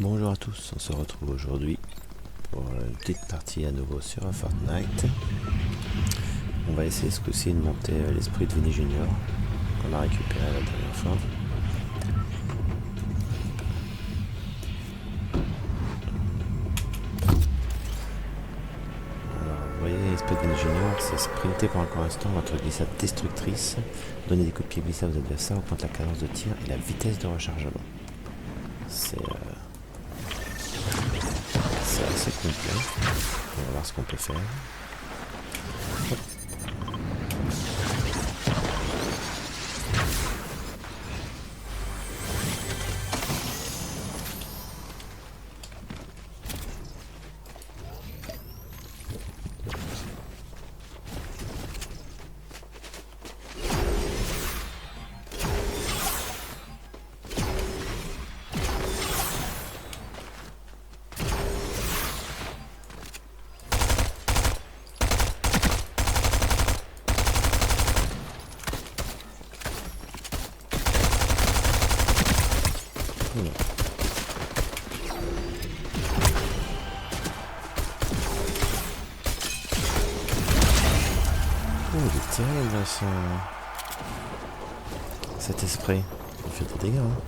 Bonjour à tous, on se retrouve aujourd'hui pour une petite partie à nouveau sur Fortnite. On va essayer ce coup-ci de monter l'esprit de Vinny Junior qu'on a récupéré la dernière fois. Alors, vous voyez, l'esprit de Vinny Junior, c'est sprinter pendant un instant, votre glissade destructrice, donner des coups de pied glissés à vos adversaires, augmente la cadence de tir et la vitesse de rechargement. C'est assez complet. On va voir ce qu'on peut faire. Oh, il est terrible cet esprit. Il fait des dégâts. Hein.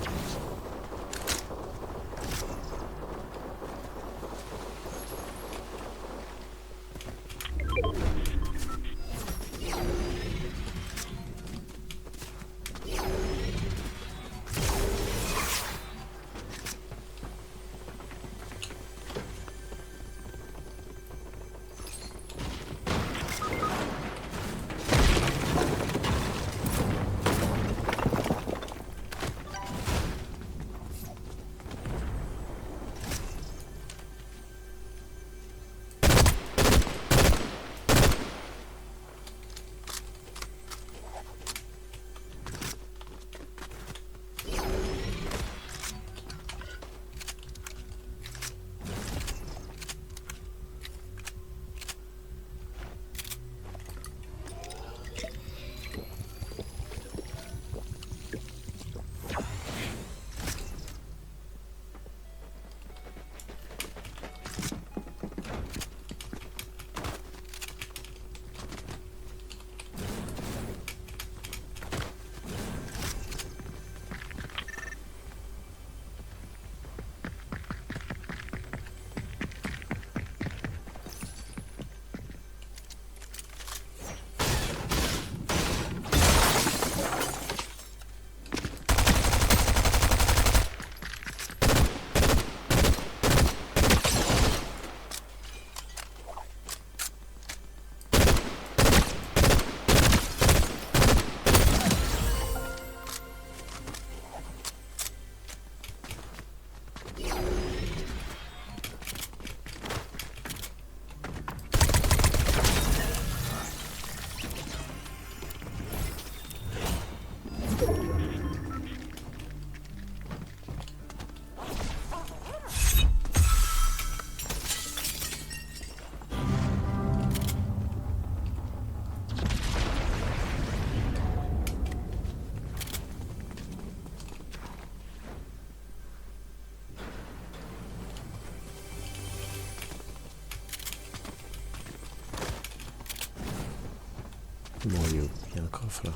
Bon, il y a un coffre là.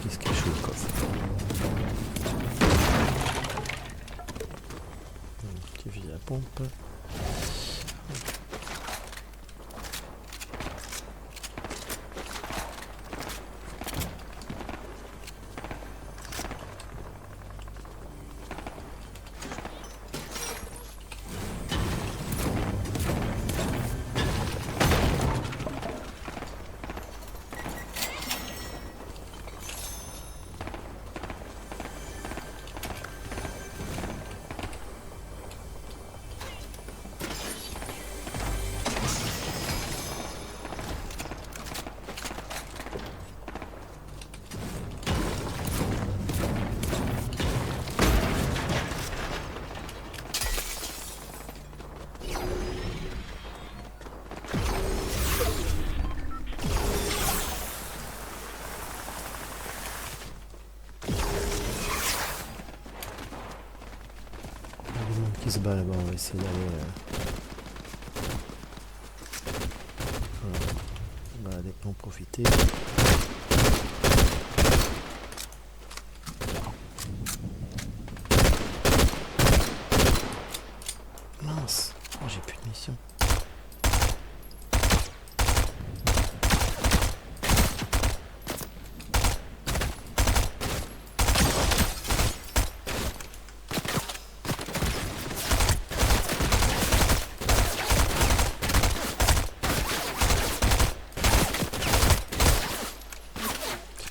Qu'est-ce qu'il y a sous le coffre? Un petit fusil à pompe. qui se bat là-bas, on va essayer d'aller... voilà. On va aller en profiter. Mince, oh, j'ai plus de mission.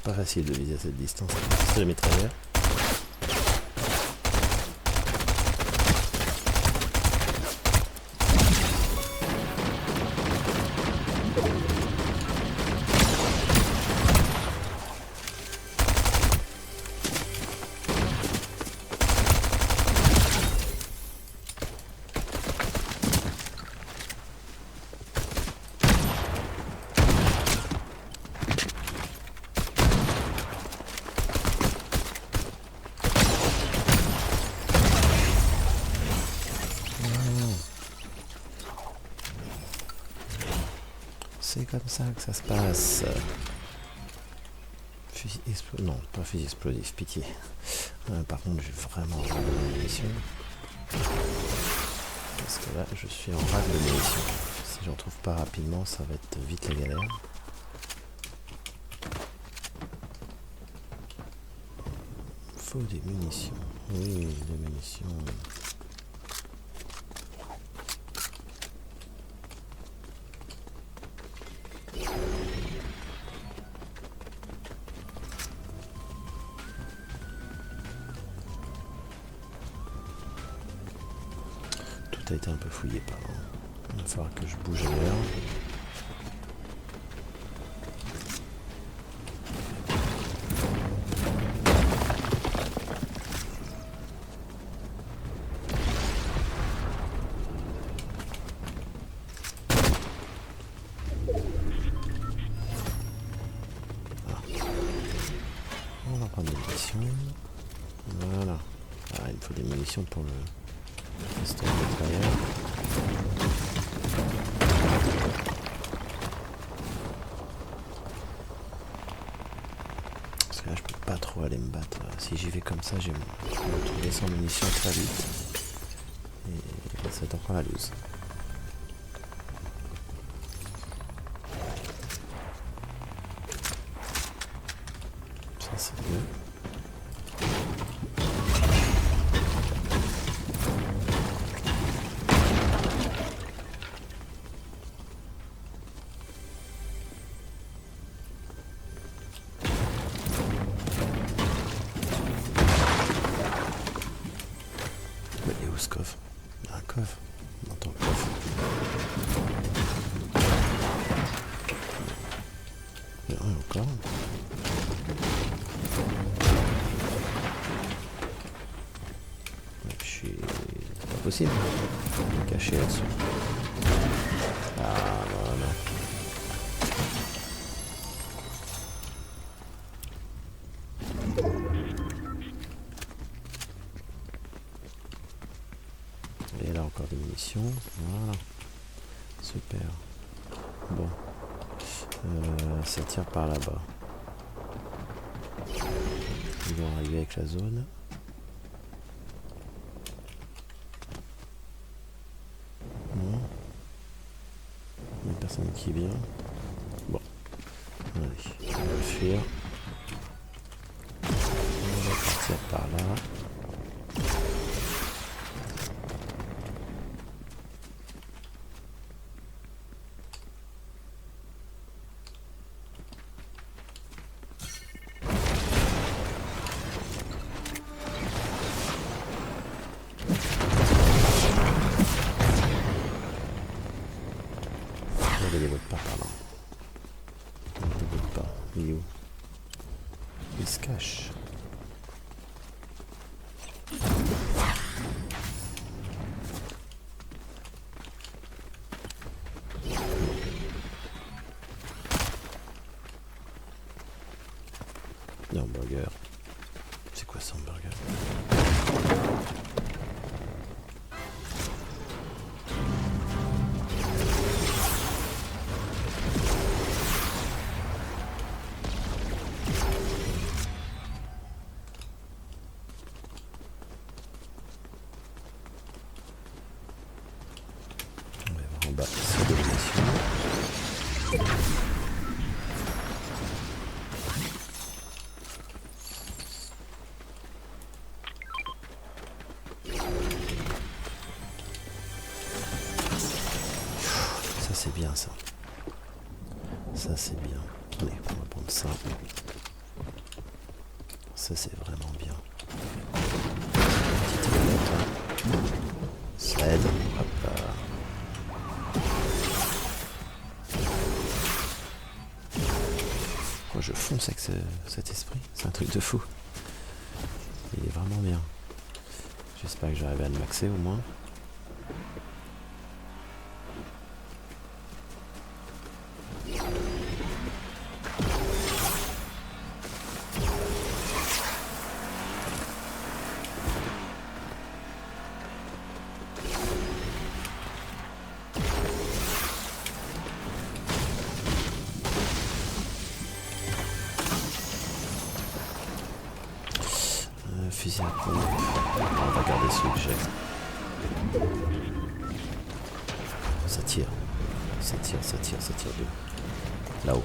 Pas facile de viser à cette distance avec le mitrailleur. C'est comme ça que ça se passe. Fusil explosif. Non, pas fusil explosif, pitié. Par contre, j'ai vraiment un ras de munitions. Parce que là, je suis en rade de munitions. Si j'en trouve pas rapidement, ça va être vite la galère. Faut des munitions. Oui, des munitions. Tout a été un peu fouillé par là. Il va falloir que je bouge ailleurs. On va prendre des munitions. Voilà. Ah, il me faut des munitions pour le pistolet mitrailleur. Parce que là, je peux pas trop aller me battre. Si j'y vais comme ça, je vais me retrouver sans munitions très vite. Et ça va être encore la loose. Ça, c'est mieux. Mais il est où ce coffre? Il y a un coffre. On entend le coffre. Il y en a encore. Je suis... C'est pas possible. Je vais me cacher là-dessus. Ah voilà. Et là encore des munitions. Voilà. Super. Bon. Ça tire par là-bas. Ils vont arriver avec la zone. Non. Il n'y a personne qui vient. Bon. Allez. On va fuir. On va partir par là. Il y a des autres pas par là. Il y a des autres pas. Il est où? Il se cache. Il y a un hamburger. C'est quoi ce hamburger? en bas sur des munitions. Ça c'est bien ça. Ça c'est bien. Attendez, on va prendre ça. Ça c'est vraiment bien. Petite épaulette, hein. Ça aide. Hop là. Moi je fonce avec cet esprit. C'est un truc de fou. Il est vraiment bien. J'espère que j'arrive à le maxer au moins. Fusil à pompe. On va garder celui que j'ai. Ça tire. Ça tire, ça tire, ça tire de là-haut.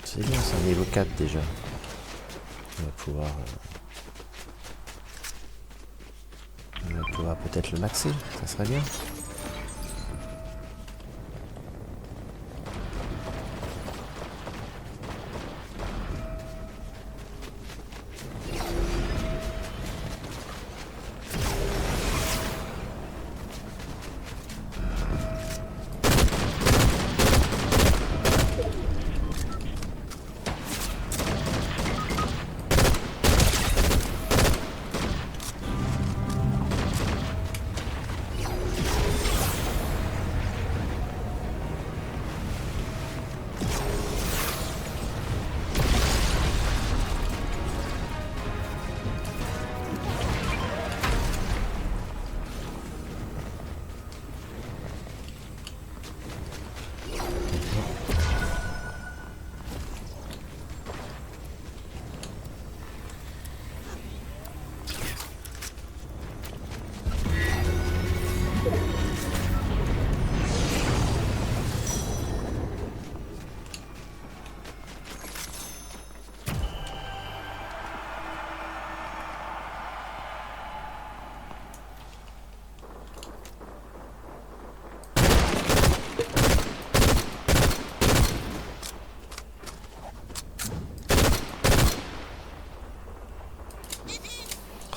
C'est bien, c'est un niveau 4 déjà. On va pouvoir peut-être le maxer, ça serait bien.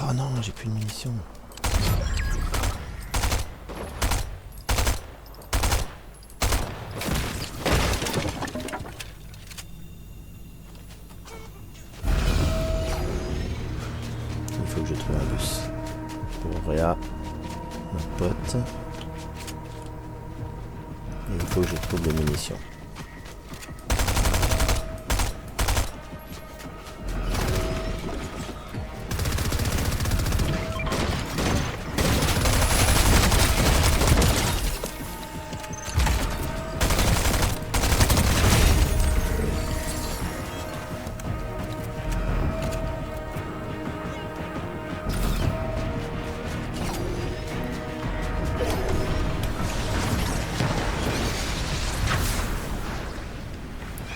Oh non, j'ai plus de munitions. Il faut que je trouve un bus. Pour Réa, mon pote. Et il faut que je trouve des munitions.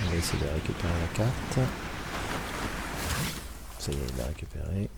On va essayer de récupérer la carte. Ça y est, il l'a récupéré.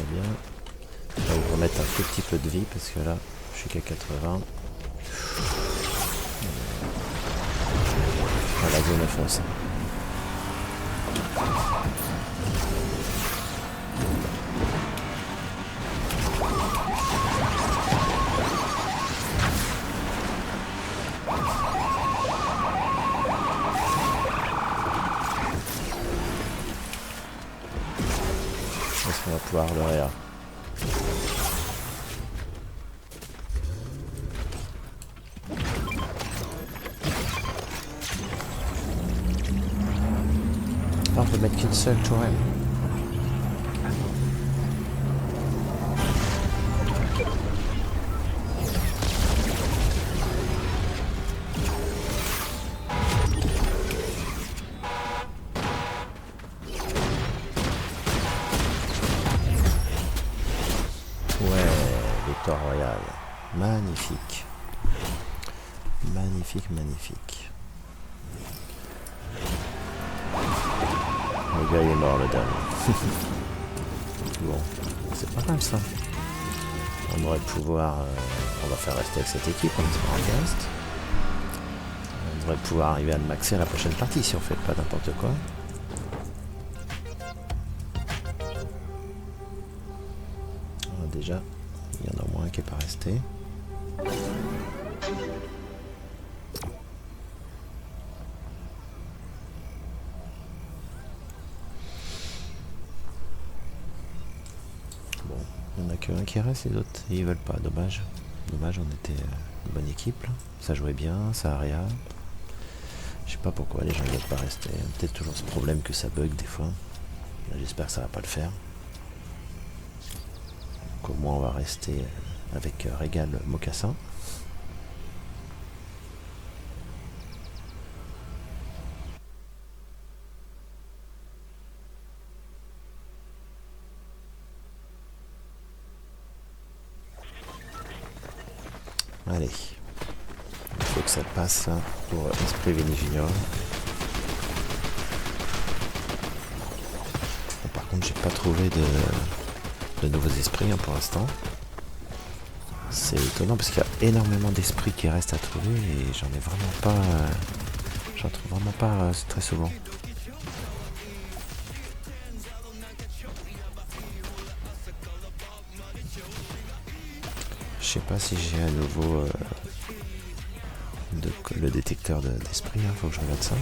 très bien. Je vais vous remettre un tout petit peu de vie parce que là, je suis qu'à 80. Ah, la zone est foncée. Est-ce qu'on va pouvoir le réa? Ah, on peut mettre qu'une seule tourelle. Ouais, victoire royale. Magnifique. Magnifique, magnifique. Le gars il est mort, le dame. Bon, c'est pas mal ça. On devrait pouvoir... on va faire rester avec cette équipe, on espère qu'il reste. On devrait pouvoir arriver à le maxer à la prochaine partie si on fait pas n'importe quoi. Alors déjà, il y en a au moins un qui n'est pas resté. Bon, il n'y en a qu'un qui reste, les autres ils veulent pas, dommage. Dommage, on était une bonne équipe là. Ça jouait bien, ça a rien. Je sais pas pourquoi les gens ne veulent pas rester. Peut-être toujours ce problème que ça bug des fois. J'espère que ça va pas le faire. Donc au moins on va rester avec Régal Mocassin. Allez. Il faut que ça passe pour Esprit Vini Junior. Bon, par contre, j'ai pas trouvé de nouveaux esprits pour l'instant. C'est étonnant parce qu'il y a énormément d'esprits qui restent à trouver et j'en ai vraiment pas. J'en trouve vraiment pas très souvent. Je sais pas si j'ai à nouveau le détecteur d'esprit, faut que je regarde ça.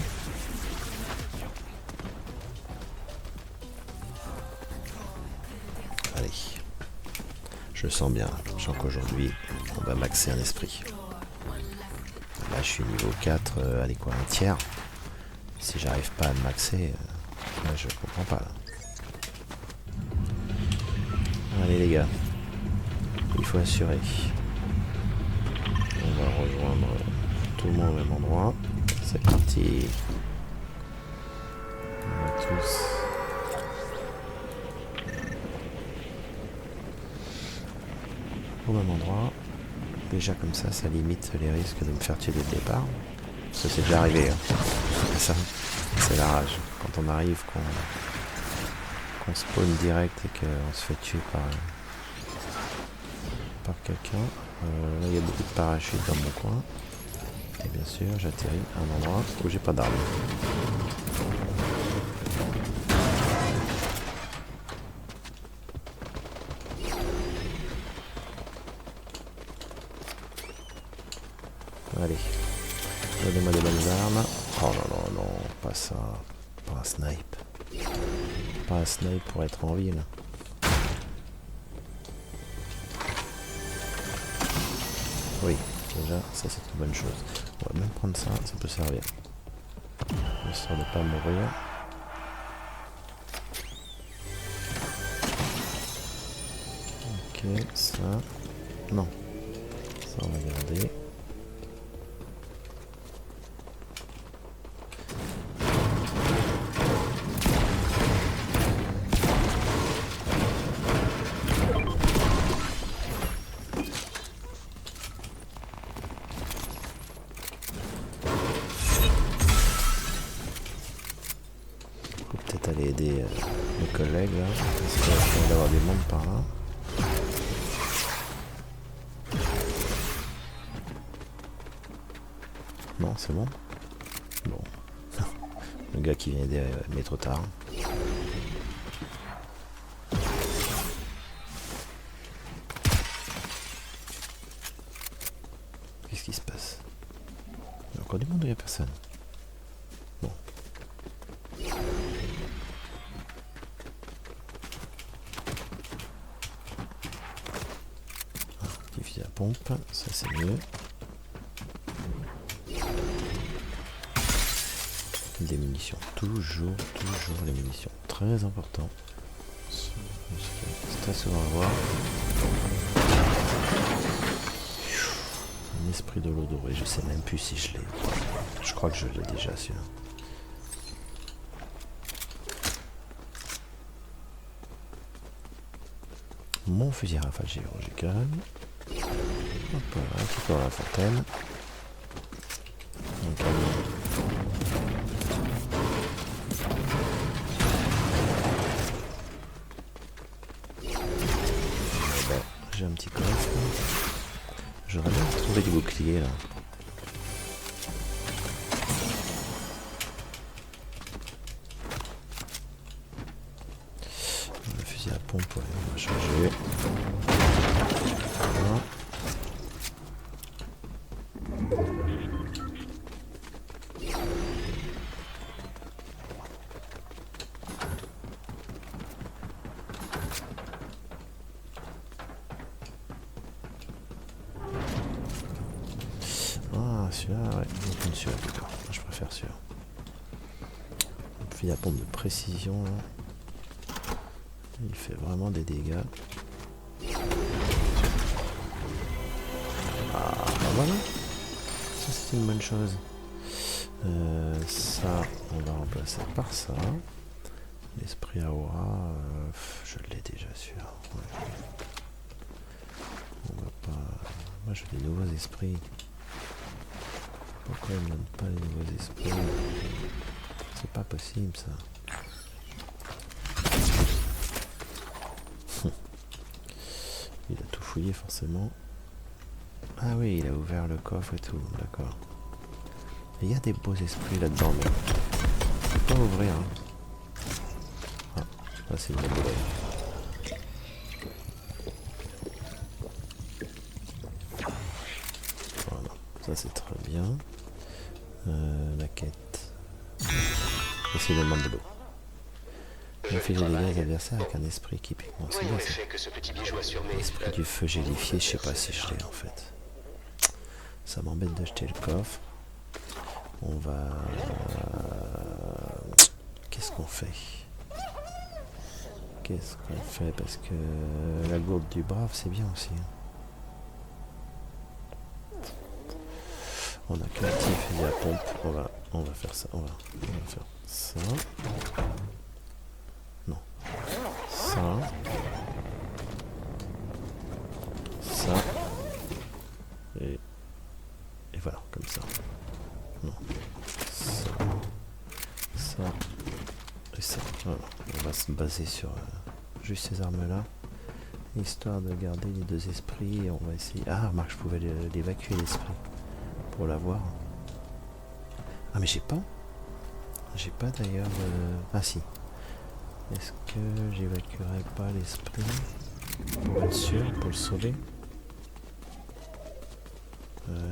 Allez, je le sens bien, je sens qu'aujourd'hui on va maxer un esprit. Là je suis niveau 4, allez quoi, un tiers. Si j'arrive pas à le maxer, là je comprends pas. Là. Allez les gars, il faut assurer. On va rejoindre tout le monde au même endroit. C'est parti. On va tous. Au même endroit. Déjà comme ça limite les risques de me faire tuer dès le départ. Parce que c'est déjà arrivé. Hein. Ça, c'est la rage. Quand on arrive, qu'on spawn direct et qu'on se fait tuer par quelqu'un. Là il y a beaucoup de parachutes dans mon coin. Et bien sûr j'atterris à un endroit où j'ai pas d'armes. Allez, donnez-moi des bonnes armes. Oh non non non, pas ça. Pas un snipe. Pas un snipe pour être en ville. Oui, déjà, ça c'est une bonne chose. On va même prendre ça, ça peut servir. Histoire de pas mourir. Ok, ça. Non. Ça on va garder. Aller aider mes collègues là, parce qu'il vient d'avoir des mondes par là. non, c'est bon. Bon. Le gars qui vient aider mais trop tard. Qu'est-ce qui se passe? Il y a encore du monde ou il n'y a personne? Bon. Ah, petit fusil à pompe, ça c'est mieux. Des munitions, toujours les munitions, très important. C'est très souvent à voir. Un esprit de l'eau dorée, je sais même plus si je l'ai. Je crois que je l'ai déjà celui-là. Mon fusil à rafale chirurgical. Hop là, un petit peu dans la fontaine. Un camion. J'ai un petit coffre. J'aurais bien trouvé du bouclier là. Le fusil à pompe, ouais, on va changer. Voilà. Ah, celui-là, ouais, celui-là plutôt. Moi, je préfère celui-là. Fusil à pompe de précision là. Il fait vraiment des dégâts. Ah, bah voilà. Ça, c'est une bonne chose. Ça, on va remplacer par ça. L'esprit à aura, je l'ai déjà celui-là. Ouais. On va pas. Moi, j'ai des nouveaux esprits. Pourquoi ils ne donnent pas les nouveaux esprits? C'est pas possible ça. Il a tout fouillé forcément. Ah oui, il a ouvert le coffre et tout, d'accord. Il y a des beaux esprits là-dedans, mais je peux pas ouvrir. Hein. Ah, là c'est une bonne idée. Voilà, ça c'est très bien. La quête. Essayer de demander de l'eau. Infliger des dégâts aux adversaires avec un esprit équipé. Bon, c'est bien ça. Esprit du feu gélifié, je sais pas si je l'ai en fait. Ça m'embête d'acheter le coffre. On va... Qu'est-ce qu'on fait? Qu'est-ce qu'on fait? Parce que la gourde du brave, c'est bien aussi. On a qu'un petit fusil à pompe. On va faire ça. On va faire ça. Non. Ça. Ça. Et voilà, comme ça. Non. Ça. Ça. Et ça. Voilà. On va se baser sur juste ces armes-là. Histoire de garder les deux esprits. Et on va essayer... Ah, remarque, je pouvais l'évacuer l'esprit. Pour l'avoir. Ah, mais j'ai pas. J'ai pas d'ailleurs... Ah, si. Est-ce que j'évacuerai pas l'esprit pour être sûr, pour le sauver?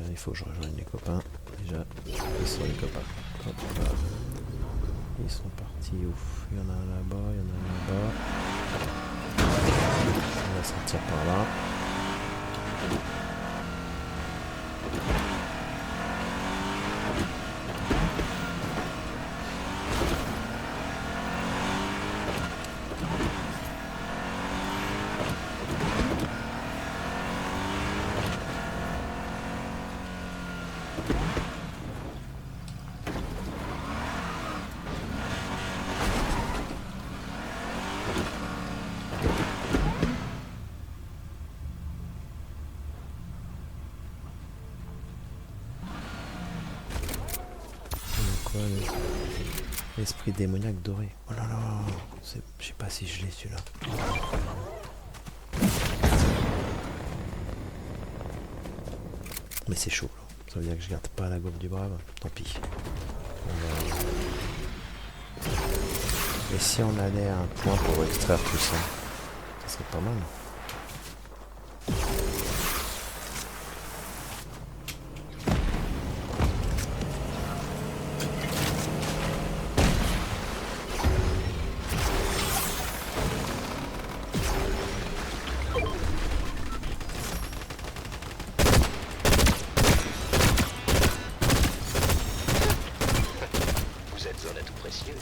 Il faut que je rejoigne les copains. Déjà, ils sont les copains. Hop là. Ils sont partis où? Il y en a un là-bas, il y en a un là-bas. On va sortir par là. L'esprit démoniaque doré. Oh là là, je sais pas si je l'ai celui-là. Mais c'est chaud, là. Ça veut dire que je garde pas la gourde du brave. Tant pis. Et si on allait à un point pour extraire tout ça, ça serait pas mal. Vous êtes un atout précieux.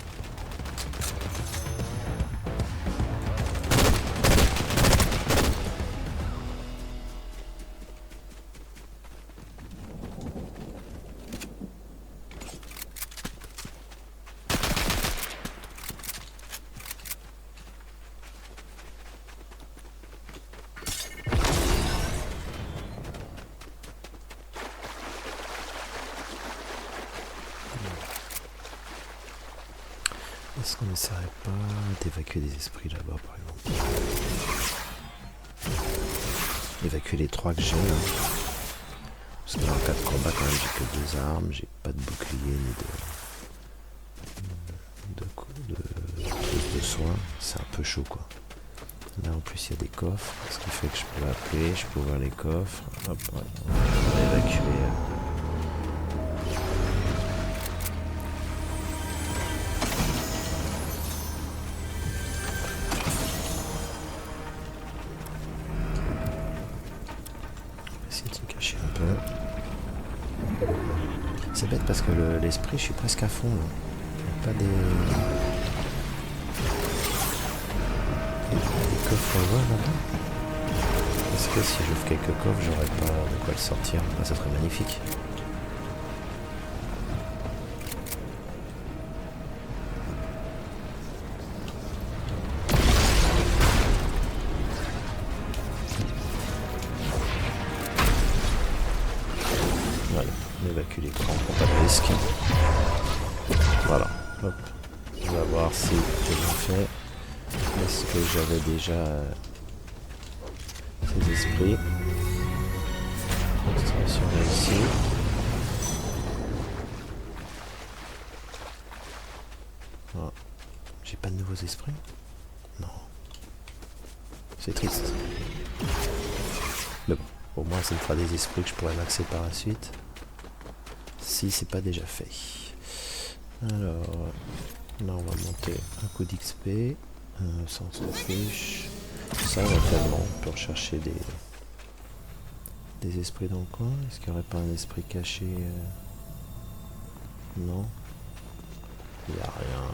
Est-ce qu'on n'essaierait pas d'évacuer des esprits là-bas, par exemple? Évacuer les 3 que j'ai là. Parce que là, en cas de combat, quand même, j'ai que 2 armes, j'ai pas de bouclier ni de soins. C'est un peu chaud, quoi. Là, en plus, il y a des coffres, ce qui fait que je peux appeler, je peux ouvrir les coffres. Hop, ouais. On va évacuer. Essayer de se cacher un peu. C'est bête parce que l'esprit, je suis presque à fond là. Il n'y a pas des coffres à voir là-bas. Est-ce que si j'ouvre quelques coffres, j'aurais pas de quoi le sortir? Ah, ça serait magnifique. Voilà, on évacue les crans pour pas de risque. Voilà, hop. On va voir si j'ai bien fait. Est-ce que j'avais déjà ces esprits? Extraction réussie. Ah. J'ai pas de nouveaux esprits? Non. C'est triste. Mais bon, au moins ça me fera des esprits que je pourrais maxer par la suite. Si c'est pas déjà fait. Alors, là on va monter un coup d'XP. Ça on s'en fiche. Ça éventuellement on peut rechercher des esprits dans le coin. Est-ce qu'il n'y aurait pas un esprit caché? Non. Il n'y a rien.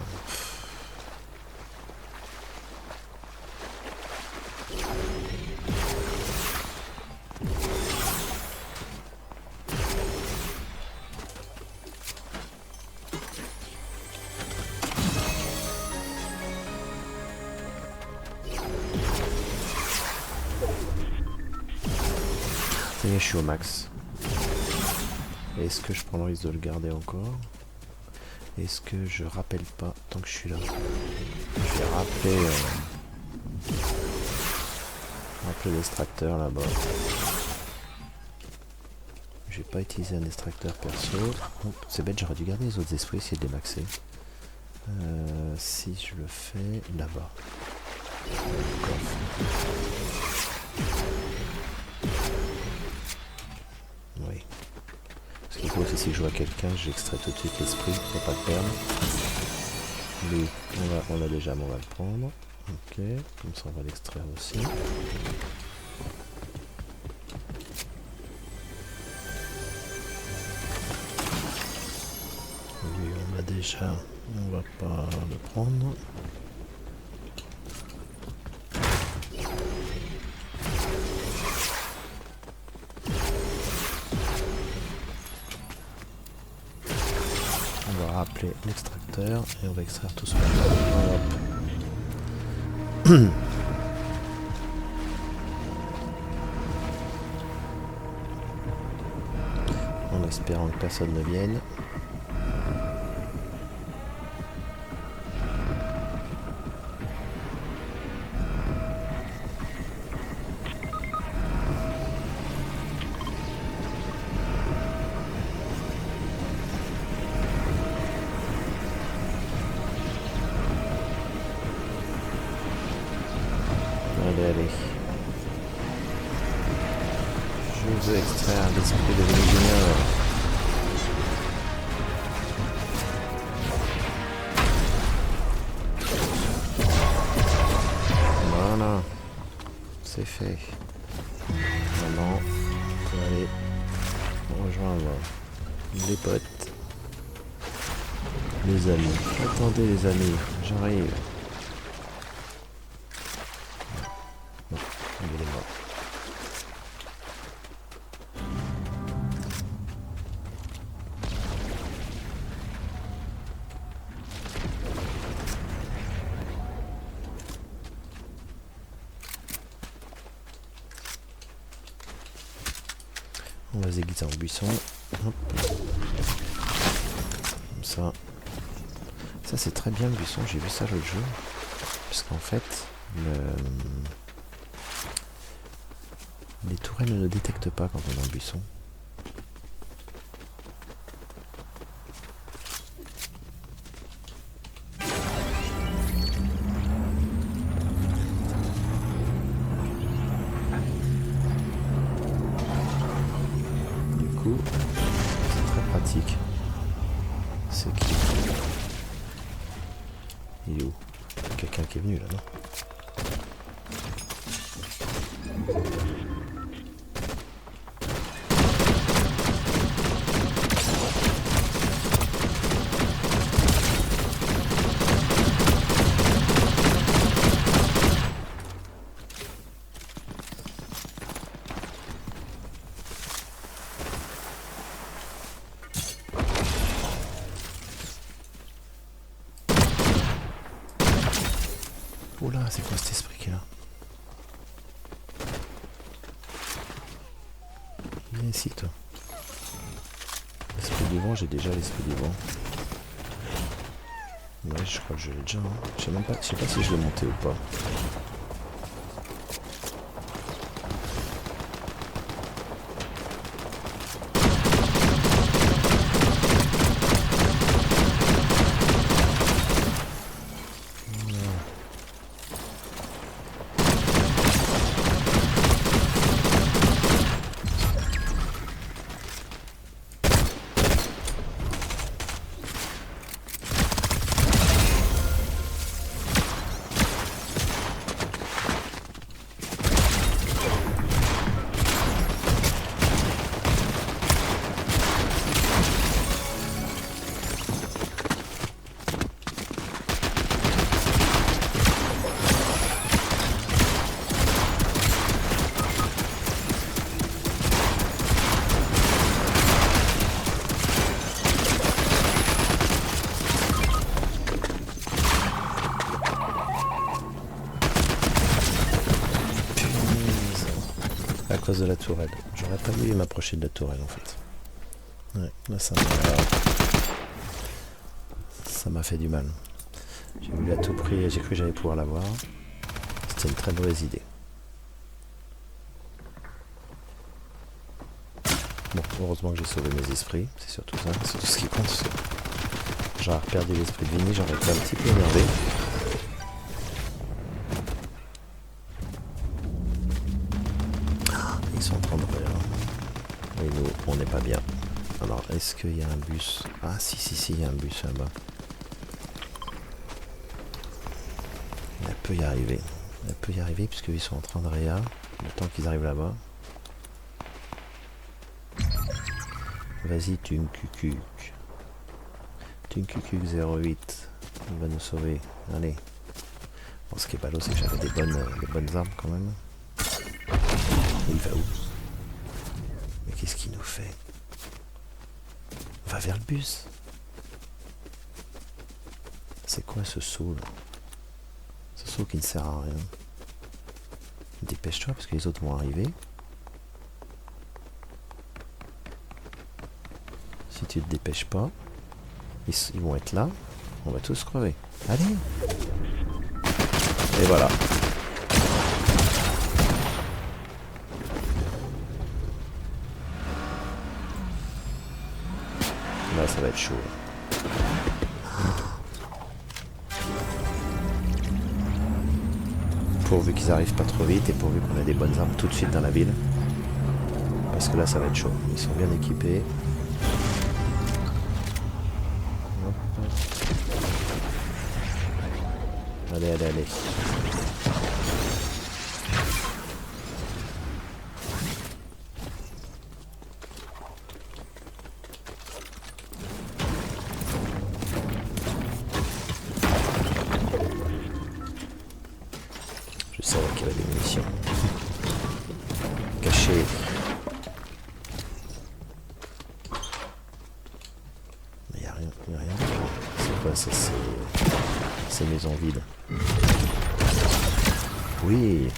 Ça y est, je suis au max. Est-ce que je prends le risque de le garder encore? Est-ce que je rappelle pas tant que je suis là? Je vais rappeler l'extracteur là-bas. Je vais pas utiliser un extracteur perso. C'est bête, j'aurais dû garder les autres esprits, essayer de les maxer. Si je le fais là-bas. Oui. Ce qu'il faut, c'est si je vois quelqu'un, j'extrais tout de suite l'esprit pour pas le perdre. Lui, on l'a déjà, mais on va le prendre. Ok, comme ça on va l'extraire aussi. Lui, on l'a déjà, on va pas le prendre. On va rappeler l'extracteur et on va extraire tout ce qu'on en espérant que personne ne vienne. aller. Je veux extraire l'esprit de Vinny Junior. Voilà. C'est fait. Maintenant, on peut aller rejoindre les potes. Les amis. Attendez les amis, j'arrive. Bon, il est mort. On va se déguiser en buisson. Hop. Comme ça. Ça c'est très bien le buisson, j'ai vu ça l'autre jour. Parce qu'en fait, les tourelles ne le détectent pas quand on est en buisson. Du coup, c'est très pratique. C'est qui? Il est où? Quelqu'un qui est venu là, non? Oula, c'est quoi cet esprit qui est là? Viens ici, toi. L'esprit du vent, j'ai déjà l'esprit du vent. Ouais, je crois que je l'ai déjà. Hein. Je sais pas si je l'ai monté ou pas. À cause de la tourelle. J'aurais pas voulu m'approcher de la tourelle en fait. Ouais, là ça m'a fait du mal. J'ai voulu à tout prix, j'ai cru que j'allais pouvoir l'avoir. C'était une très mauvaise idée. Bon, heureusement que j'ai sauvé mes esprits, c'est surtout ça, c'est tout ce qui compte. J'aurais perdu l'esprit de Vinny, j'aurais été un petit peu énervé. Ils sont en train de brûler. Et nous, on n'est pas bien. Alors, est-ce qu'il y a un bus? Ah, si, il y a un bus là-bas. Elle peut y arriver. Elle peut y arriver puisqu'ils sont en train de réa. Le temps qu'ils arrivent là-bas. Vas-y, Tunkucuk. Tunkucuk 08. Il va nous sauver. Allez. Bon, ce qui est ballot, c'est que j'avais des bonnes armes quand même. Il va où? Mais qu'est-ce qu'il nous fait? Va vers le bus. C'est quoi ce saut là? Ce saut qui ne sert à rien. Dépêche-toi parce que les autres vont arriver. Si tu te dépêches pas, ils vont être là. On va tous crever. Allez! Et voilà. Là, ça va être chaud. pourvu qu'ils arrivent pas trop vite et pourvu qu'on ait des bonnes armes tout de suite dans la ville. Parce que là ça va être chaud. Ils sont bien équipés. Hop. Allez, allez, allez. Je savais qu'il y avait des munitions. Cachées. Mais il n'y a rien, y a rien. C'est quoi ça? C'est maisons vides. Oui.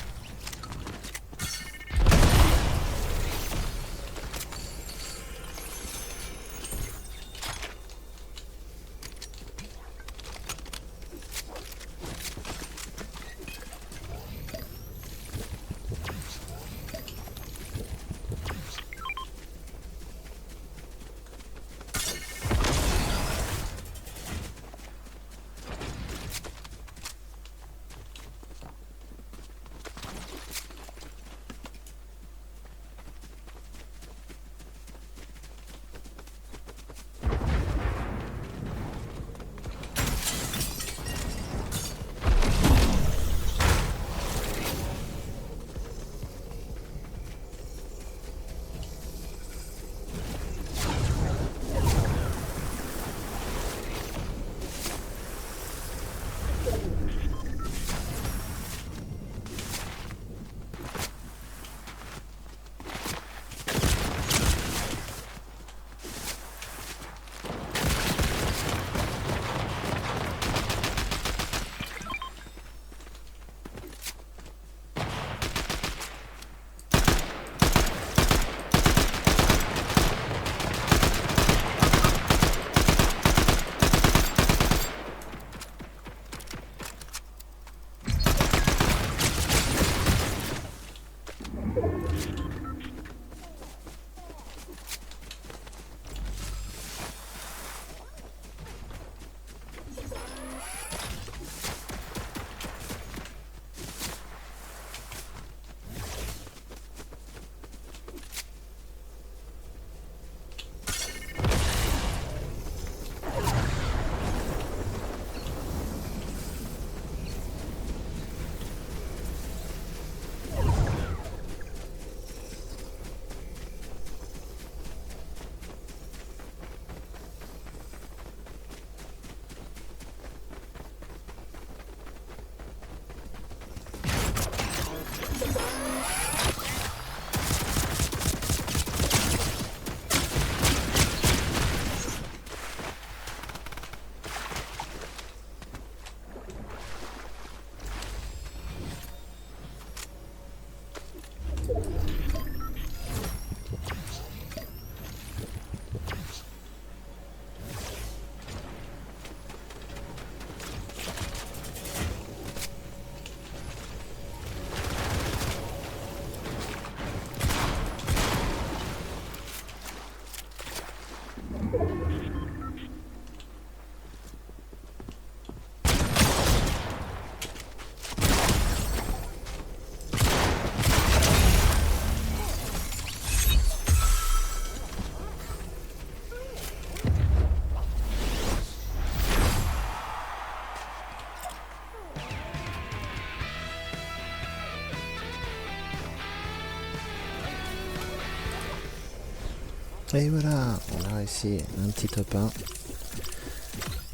Et voilà, on a réussi un petit top 1.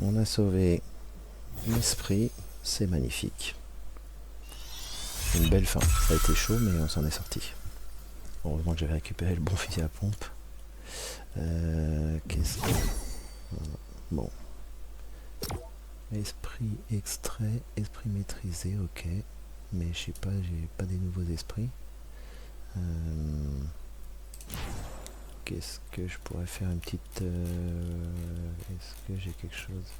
On a sauvé l'esprit, c'est magnifique. Une belle fin, ça a été chaud mais on s'en est sorti. Heureusement que j'avais récupéré le bon fusil à pompe. Qu'est-ce que... Bon. Esprit extrait, esprit maîtrisé, ok. Mais je sais pas, j'ai pas des nouveaux esprits. Qu'est-ce que je pourrais faire une petite... Est-ce que j'ai quelque chose?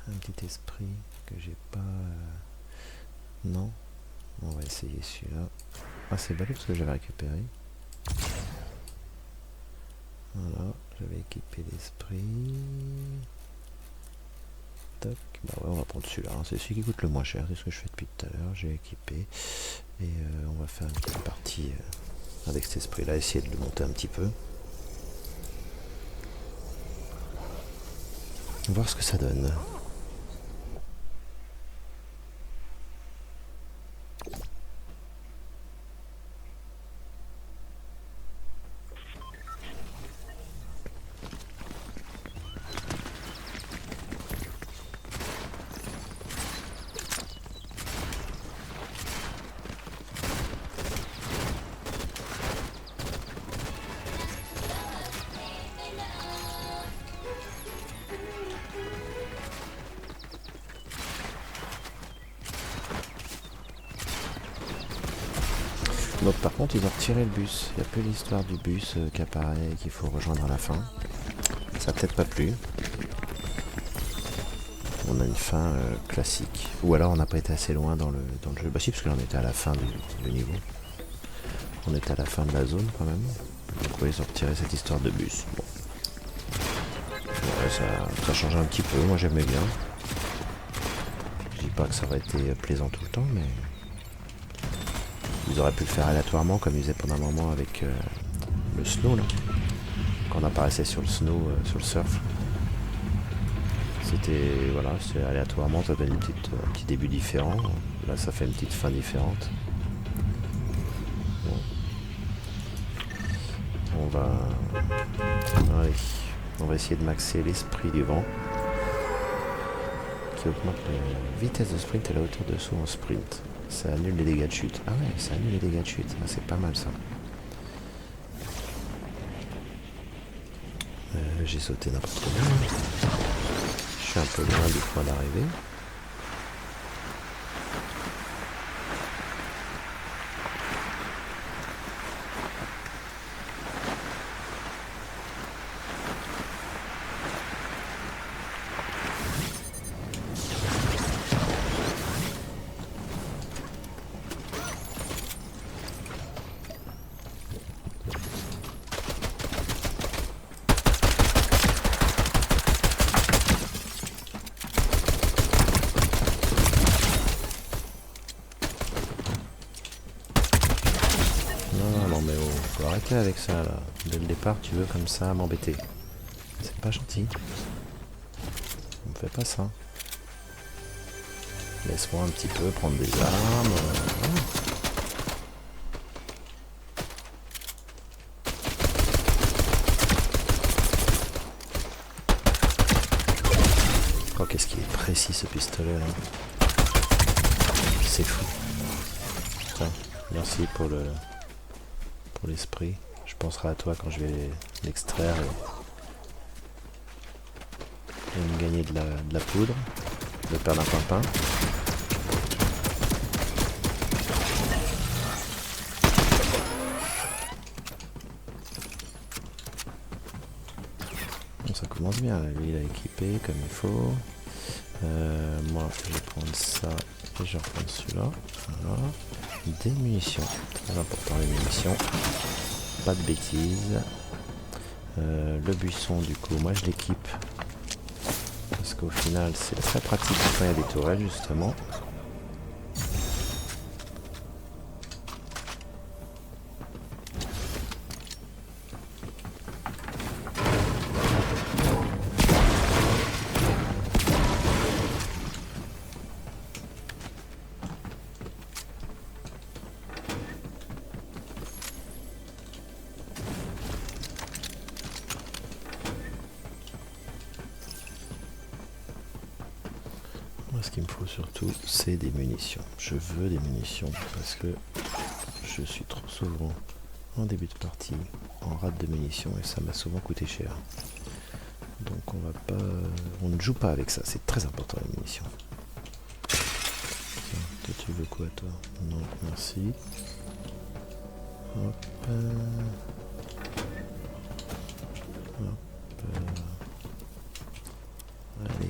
Un petit esprit que j'ai pas... Non. On va essayer celui-là. Ah, c'est balai parce que j'avais récupéré. Voilà, j'avais équipé l'esprit. Tac. Bah ouais, on va prendre celui-là, hein. C'est celui qui coûte le moins cher, c'est ce que je fais depuis tout à l'heure, j'ai équipé. Et on va faire une petite partie avec cet esprit-là, essayer de le monter un petit peu. Voir ce que ça donne. Donc par contre ils ont retiré le bus, il n'y a plus l'histoire du bus qui apparaît et qu'il faut rejoindre à la fin. Ça n'a peut-être pas plu. On a une fin classique. Ou alors on n'a pas été assez loin dans le jeu. Bah si, parce que là on était à la fin du niveau. On était à la fin de la zone quand même. Donc ouais, ils ont retiré cette histoire de bus. Bon. Ouais, ça change un petit peu, moi j'aimais bien. Je dis pas que ça aurait été plaisant tout le temps, mais... Ils auraient pu le faire aléatoirement comme ils faisaient pendant un moment avec le snow là. Quand on apparaissait sur le snow, sur le surf. C'était voilà, c'est aléatoirement, ça donne un petit début différent. Là ça fait une petite fin différente. Bon. On va essayer de maxer l'esprit du vent. Qui augmente la vitesse de sprint et la hauteur de saut en sprint. Ça annule les dégâts de chute. Ah ouais, ça annule les dégâts de chute. Ah, c'est pas mal ça. J'ai sauté n'importe comment. Je suis un peu loin du point d'arrivée. Non mais faut arrêter avec ça là. Dès le départ tu veux comme ça m'embêter. C'est pas gentil. On me fait pas ça. Laisse-moi un petit peu prendre des armes. Oh qu'est-ce qu'il est précis ce pistolet là. C'est fou. Putain, merci pour l'esprit. Je penserai à toi quand je vais l'extraire et me gagner de la poudre, de perdre un pimpin. Bon, ça commence bien, lui il a équipé comme il faut. Moi je vais prendre ça et je vais reprendre celui-là. Voilà. Des munitions, très important les munitions. Pas de bêtises. Le buisson du coup moi je l'équipe parce qu'au final c'est très pratique quand il y a des tourelles justement. Ce qu'il me faut surtout, c'est des munitions. Je veux des munitions parce que je suis trop souvent en début de partie en rate de munitions et ça m'a souvent coûté cher. Donc on ne joue pas avec ça. C'est très important les munitions. Tiens, toi tu veux quoi toi? Non, merci. Hop. Allez.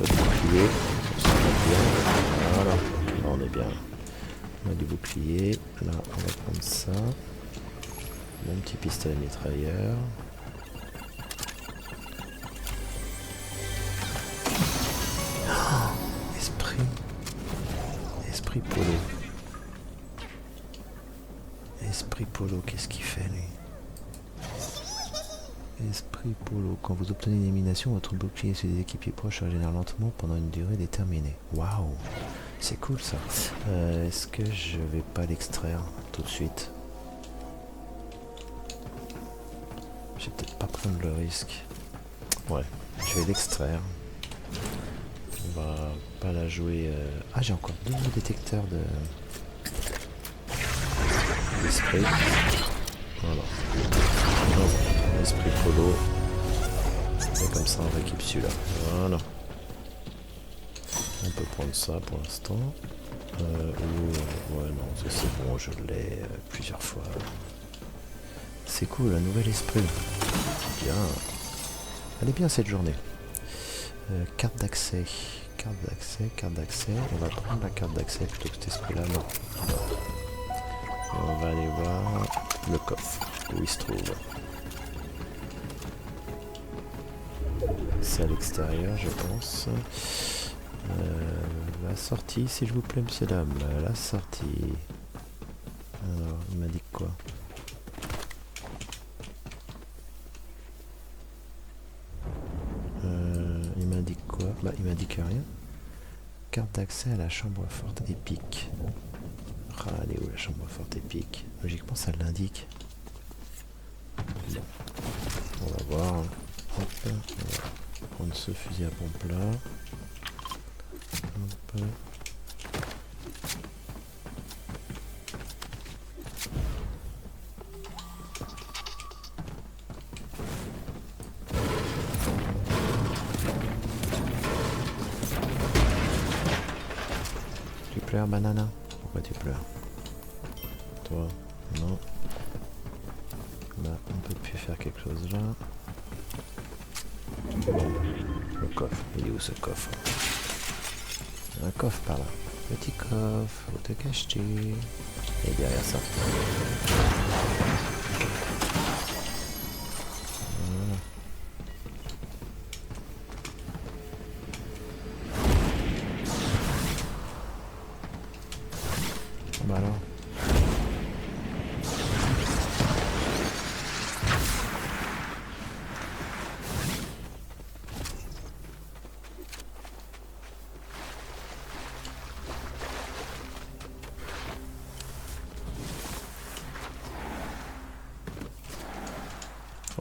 Bouclier, ça va bien. Voilà, là on est bien. On a du bouclier, là on va prendre ça. Mon petit pistolet mitrailleur. Esprit Polo, qu'est-ce qu'il fait lui? Esprit Polo, quand vous obtenez une élimination, votre bouclier sur des équipiers proches se régénère lentement pendant une durée déterminée. Waouh, c'est cool ça. Est-ce que je vais pas l'extraire tout de suite? Je vais peut-être pas prendre le risque. Ouais, je vais l'extraire. On va pas la jouer. Ah, j'ai encore 2 détecteurs d'esprit. Voilà. Esprit Polo. Et comme ça, on récupère celui-là. Voilà. On peut prendre ça pour l'instant. Ouais, non, ça c'est bon, je l'ai plusieurs fois. C'est cool, un nouvel esprit. Bien. Elle est bien cette journée. Carte d'accès. Carte d'accès. On va prendre la carte d'accès plutôt que cet esprit-là. Non. Et on va aller voir le coffre. Où il se trouve. C'est à l'extérieur, je pense. La sortie, s'il vous plaît, monsieur, dame. La sortie. Alors, il m'a dit quoi? Il m'a dit quoi? Bah, il m'a dit que rien. Carte d'accès à la chambre forte épique. Ah, elle est où la chambre forte épique? Logiquement, ça l'indique. Bon. On va voir. Hop, on va prendre ce fusil à pompe là. Hop. Tu pleures, banana? Pourquoi tu pleures? Toi? Non. Là, on peut plus faire quelque chose là. Bon, le coffre. Il est où ce coffre? Un coffre par là. Petit coffre, où te caches-tu? Et derrière ça. Voilà. Bah alors.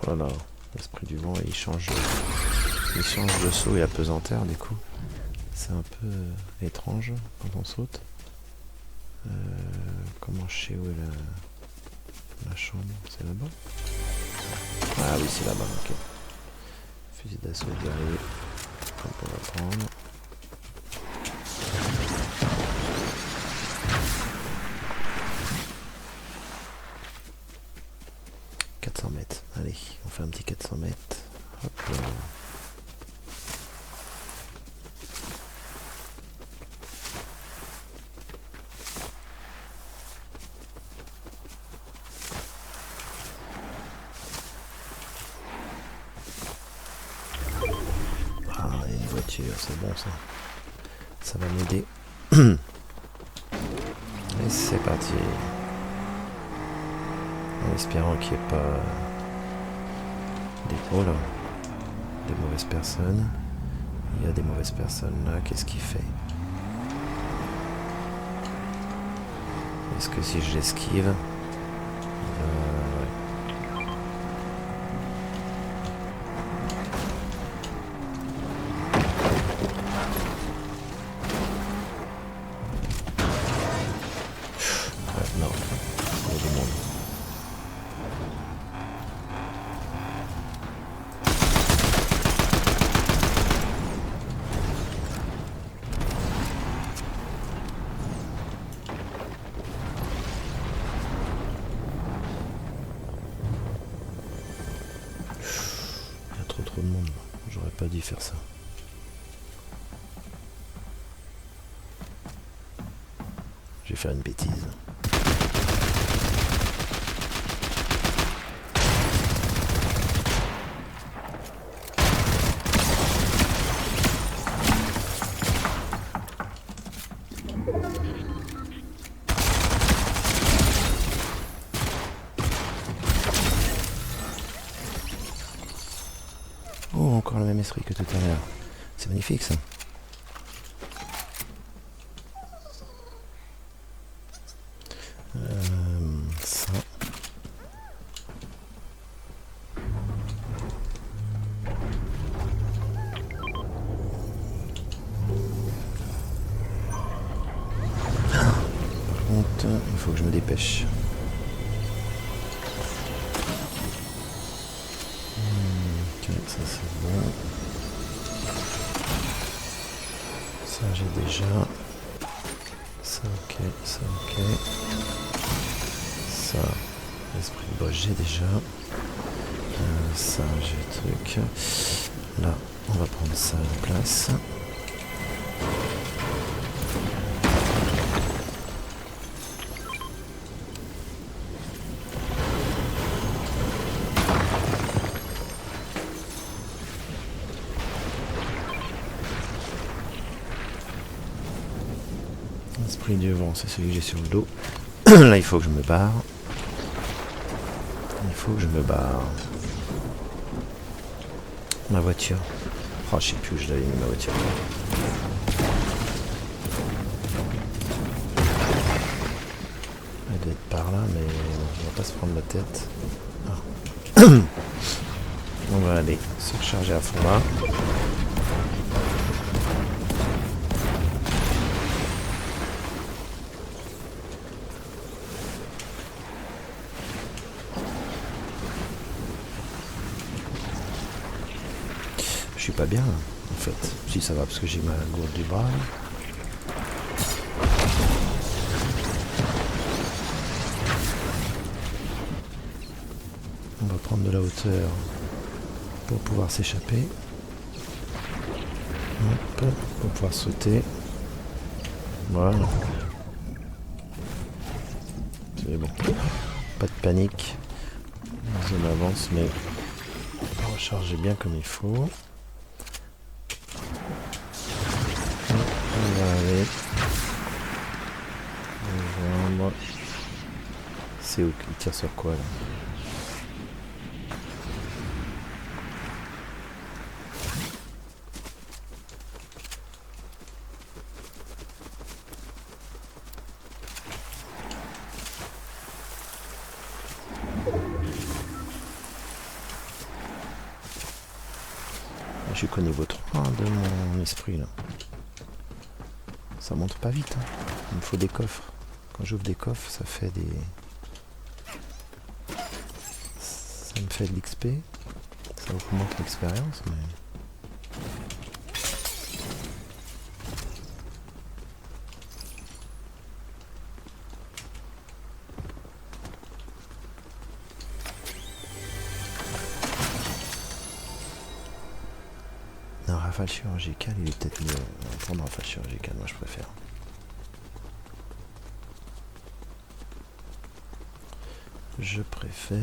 Oh là là, l'esprit du vent, il change de saut et apesanteur du coup. C'est un peu étrange quand on saute. Comment je sais où est la chambre? C'est là-bas? Ah oui, c'est là-bas, ok. Fusil d'assaut guerrier. On va prendre. Mètres. Allez, on fait un petit 400 mètres. Hop là. Ah, il y a une voiture, c'est bon ça. Ça va m'aider. Et c'est parti. En espérant qu'il n'y ait pas des mauvaises personnes. Il y a des mauvaises personnes là. Qu'est-ce qu'il fait? Est-ce que si je l'esquive, ouais. Non, il y a du monde. Trop de monde, j'aurais pas dû faire ça. Je vais faire une bêtise. encore le même esprit que tout à l'heure. C'est magnifique ça. Ça. Par contre, il faut que je me dépêche. Ok, ça c'est bon. Ça j'ai déjà. Ça ok, ça ok. Ça, l'esprit de boss j'ai déjà. Ça j'ai le truc. Là, on va prendre ça à la place. L'esprit du vent, c'est celui que j'ai sur le dos. Là, il faut que je me barre. Il faut que je me barre. Ma voiture. Oh, je sais plus où je l'avais mis, ma voiture. Elle doit être par là, mais on va pas se prendre la tête. Ah. On va aller surcharger à fond là. Je suis pas bien là, en fait. Si ça va parce que j'ai ma gourde du bras. On va prendre de la hauteur pour pouvoir s'échapper. Hop, pour pouvoir sauter. Voilà. C'est bon. Pas de panique. On avance, mais on va recharger bien comme il faut. On va aller rejoindre. C'est où qu'il tire sur quoi là? Je suis qu'au niveau 3 de mon esprit là. Ça monte pas vite. Hein. Il me faut des coffres. Quand j'ouvre des coffres, ça fait des. Ça me fait de l'XP. Ça augmente l'expérience, mais. Non, rafale chirurgicale, il est peut-être mieux. On va prendre rafale chirurgicale, moi je préfère. Je préfère.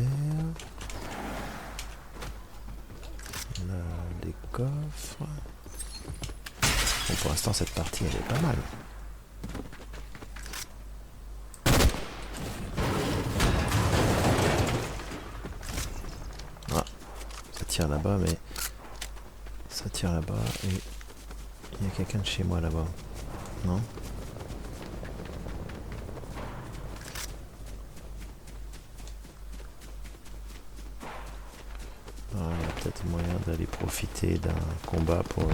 On a des coffres. Bon, pour l'instant, cette partie, elle est pas mal. Ah, ça tire là-bas, mais... Ça tire là-bas et... Il y a quelqu'un de chez moi là-bas. Non ? Ah, il y a peut-être moyen d'aller profiter d'un combat pour...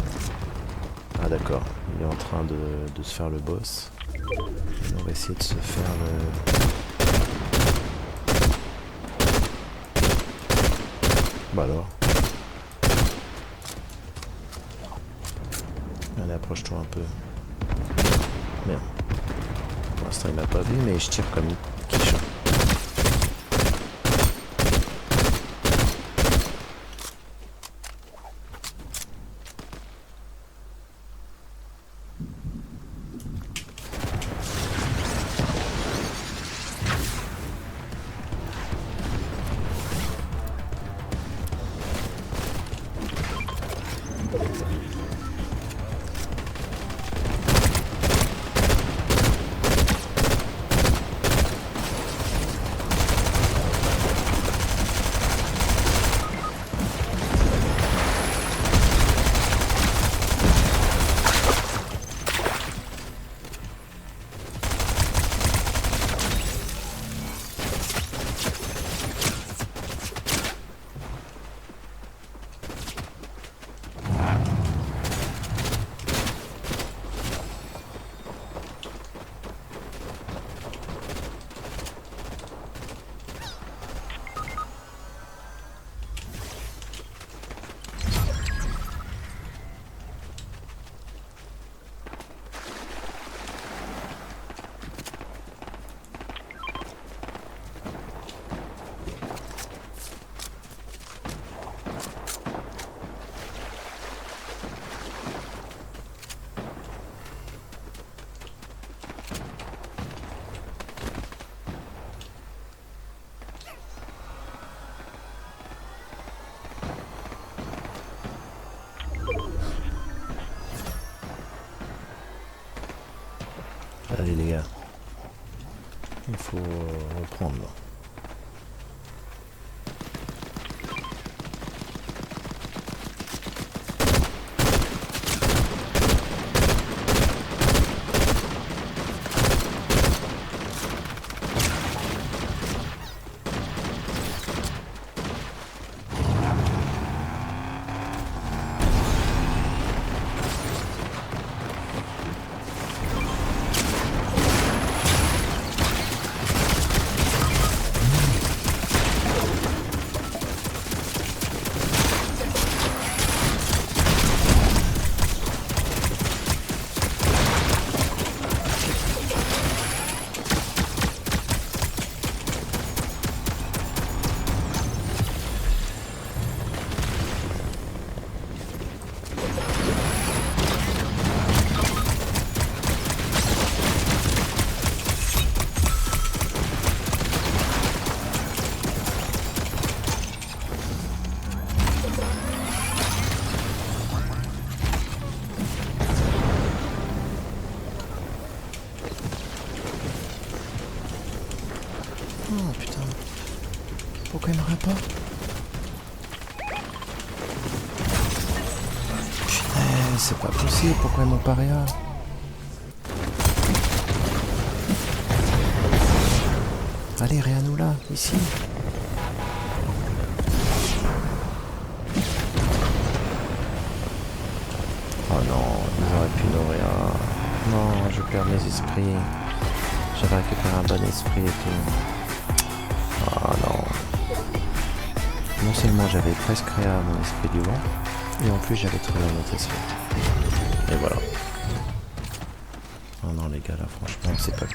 Ah d'accord, il est en train de se faire le boss. Et on va essayer de se faire le... Bah alors. Allez, approche-toi un peu. Merde. Pour l'instant il m'a pas vu, mais je tire comme une quiche. Il faut reprendre. Oh putain. Pourquoi il m'aurait pas? Putain, c'est pas possible, pourquoi ils m'ont pas rien? Allez, rien nous là, ici. Oh non, ils auraient pu nous rien. Non, je perds mes esprits. J'avais récupéré un bon esprit et tout. Oh non. Non seulement j'avais presque créé mon esprit du vent, et en plus j'avais trouvé un autre esprit. Et voilà. Oh non les gars là franchement c'est pas...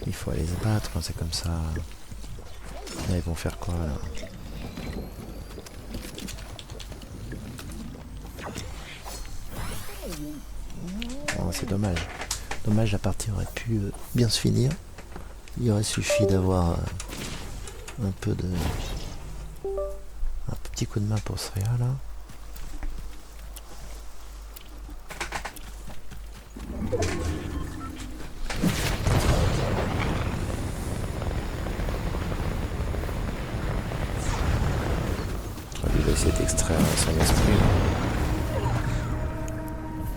Il faut aller se battre quand c'est comme ça. Là ils vont faire quoi là? Oh, c'est dommage. Dommage, la partie aurait pu bien se finir. Il aurait suffi d'avoir un peu de... un petit coup de main pour ce réa là. Lui va essayer d'extraire son esprit.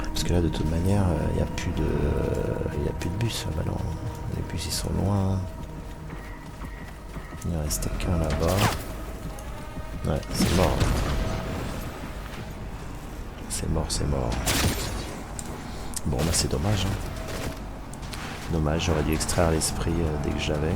Parce que là de toute manière il n'y a plus de bus. Bah non, les bus ils sont loin. Il en restait qu'un là-bas. Ouais, c'est mort. C'est mort, c'est mort. Bon bah c'est dommage. Dommage, j'aurais dû extraire l'esprit dès que j'avais.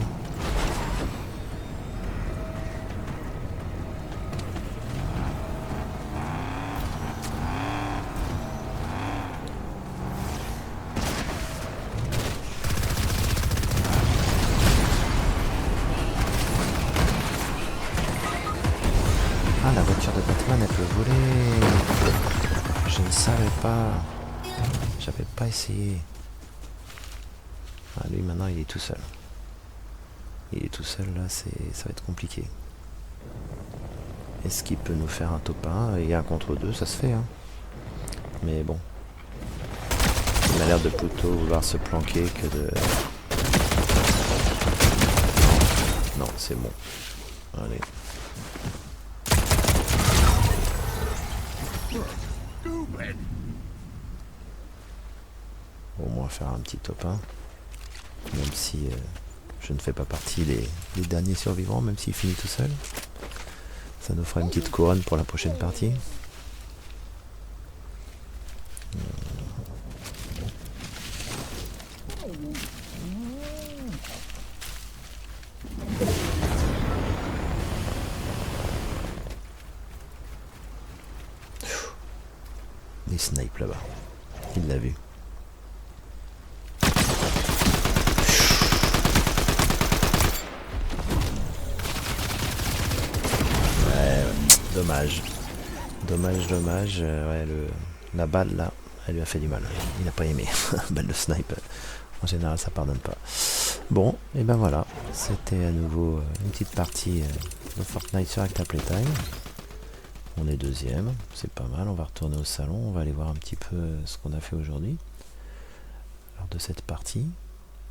Ah, la voiture de Batman, elle peut voler. Je ne savais pas. J'avais pas essayé. Ah, lui, maintenant, il est tout seul. Il est tout seul, là, ça va être compliqué. Est-ce qu'il peut nous faire un top 1 et un contre 2? Ça se fait, hein. Mais bon. Il a l'air de plutôt vouloir se planquer que de... Non, c'est bon. Allez. Au moins faire un petit top 1. Même si je ne fais pas partie des derniers survivants, même s'il finit tout seul. Ça nous fera une petite couronne pour la prochaine partie. Des snipes là-bas. Il l'a vu. Dommage. Dommage. Ouais, la balle là, elle lui a fait du mal. Il n'a pas aimé. Balle de snipe. En général, ça pardonne pas. Bon, et ben voilà. C'était à nouveau une petite partie de Fortnite sur Acta Playtime. On est deuxième, c'est pas mal. On va retourner au salon, on va aller voir un petit peu ce qu'on a fait aujourd'hui lors de cette partie.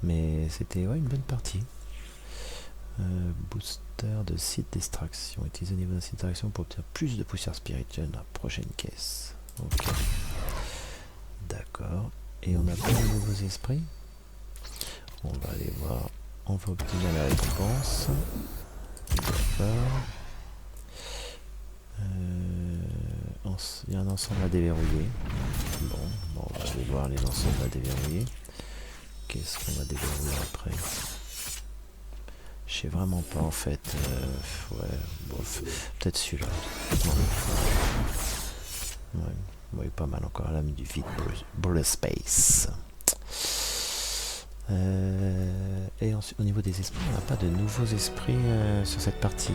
Mais c'était ouais, une bonne partie. Booster de site d'extraction. Utilisez le niveau de site d'extraction pour obtenir plus de poussière spirituelle dans la prochaine caisse. Ok. D'accord. Et on a pas de nouveaux esprits. On va aller voir. On va obtenir la récompense. D'accord. Il y a un ensemble à déverrouiller. Bon, on va aller voir les ensembles à déverrouiller. Qu'est-ce qu'on va déverrouiller après? Je sais vraiment pas en fait. Ouais, bof. Peut-être celui-là. Ouais, pas mal encore. L'âme du vide, Burle Space. Et ensuite, au niveau des esprits, on n'a pas de nouveaux esprits sur cette partie.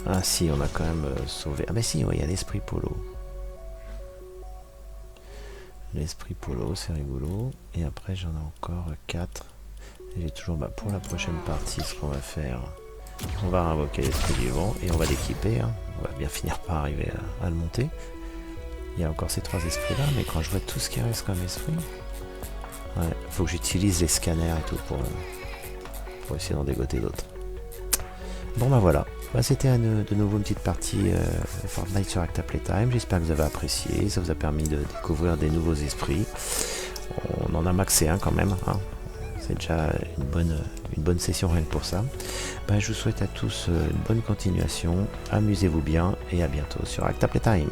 Ah si, on a quand même sauvé. Ah mais si, il y a l'esprit polo. L'esprit polo, c'est rigolo. Et après, j'en ai encore 4. J'ai toujours, pour la prochaine partie, ce qu'on va faire, on va invoquer l'esprit du vent et on va l'équiper. Hein. On va bien finir par arriver à le monter. Il y a encore ces 3 esprits là, mais quand je vois tout ce qui reste comme esprit, ouais, faut que j'utilise les scanners et tout pour essayer d'en dégoter d'autres. Bon voilà, c'était de nouveau une petite partie Fortnite sur Acta Playtime. J'espère que vous avez apprécié, ça vous a permis de découvrir des nouveaux esprits. On en a maxé un quand même, hein. C'est déjà une bonne session rien que pour ça. Je vous souhaite à tous une bonne continuation, amusez-vous bien et à bientôt sur Acta Playtime.